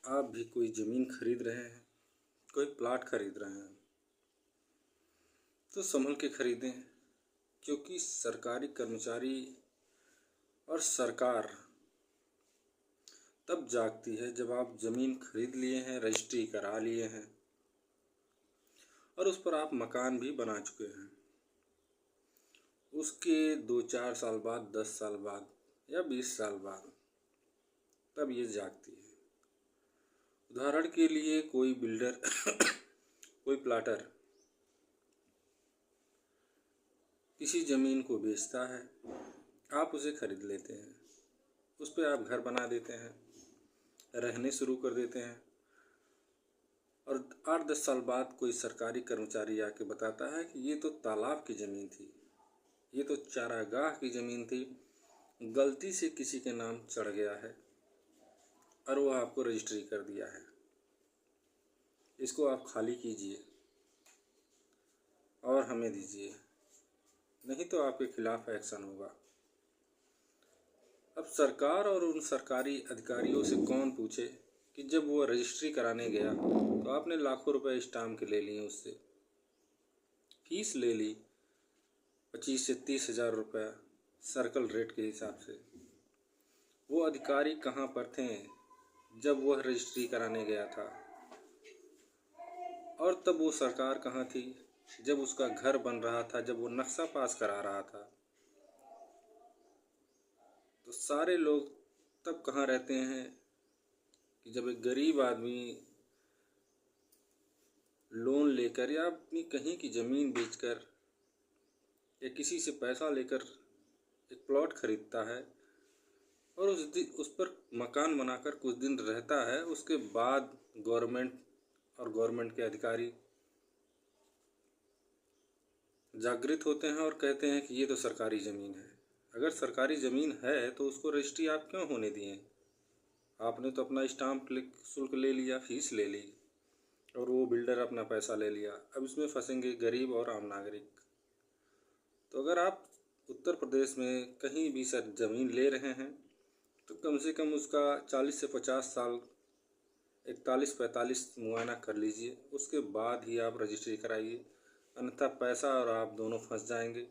आप भी कोई ज़मीन खरीद रहे हैं, कोई प्लाट खरीद रहे हैं, तो संभल के खरीदें, क्योंकि सरकारी कर्मचारी और सरकार तब जागती है जब आप ज़मीन खरीद लिए हैं, रजिस्ट्री करा लिए हैं और उस पर आप मकान भी बना चुके हैं। उसके 2-4 साल बाद, 10 साल बाद या 20 साल बाद तब ये जागती है। उदाहरण के लिए कोई बिल्डर कोई प्लाटर किसी ज़मीन को बेचता है, आप उसे खरीद लेते हैं, उस पर आप घर बना देते हैं, रहने शुरू कर देते हैं और 8-10 साल बाद कोई सरकारी कर्मचारी आके बताता है कि ये तो तालाब की ज़मीन थी, ये तो चारागाह की ज़मीन थी, गलती से किसी के नाम चढ़ गया है और वो आपको रजिस्ट्री कर दिया है, इसको आप खाली कीजिए और हमें दीजिए, नहीं तो आपके खिलाफ एक्शन होगा। अब सरकार और उन सरकारी अधिकारियों से कौन पूछे कि जब वो रजिस्ट्री कराने गया तो आपने लाखों रुपए स्टाम्प के ले लिए, उससे फीस ले ली 25 से 30 हज़ार रुपया सर्कल रेट के हिसाब से। वो अधिकारी कहाँ पर थे जब वह रजिस्ट्री कराने गया था, और तब वो सरकार कहाँ थी जब उसका घर बन रहा था, जब वो नक्शा पास करा रहा था। तो सारे लोग तब कहाँ रहते हैं कि जब एक गरीब आदमी लोन लेकर या अपनी कहीं की ज़मीन बेचकर या किसी से पैसा लेकर एक प्लॉट खरीदता है और उस पर मकान बनाकर कुछ दिन रहता है। उसके बाद गवर्नमेंट के अधिकारी जागृत होते हैं और कहते हैं कि ये तो सरकारी ज़मीन है। अगर सरकारी ज़मीन है तो उसको रजिस्ट्री आप क्यों होने दिए? आपने तो अपना स्टाम्प शुल्क ले लिया, फीस ले ली और वो बिल्डर अपना पैसा ले लिया। अब इसमें फंसेंगे गरीब और आम नागरिक। तो अगर आप उत्तर प्रदेश में कहीं भी सर ज़मीन ले रहे हैं तो कम से कम उसका 40 से 50 साल 41-45 मुआयना कर लीजिए, उसके बाद ही आप रजिस्ट्री कराइए, अन्यथा पैसा और आप दोनों फंस जाएंगे।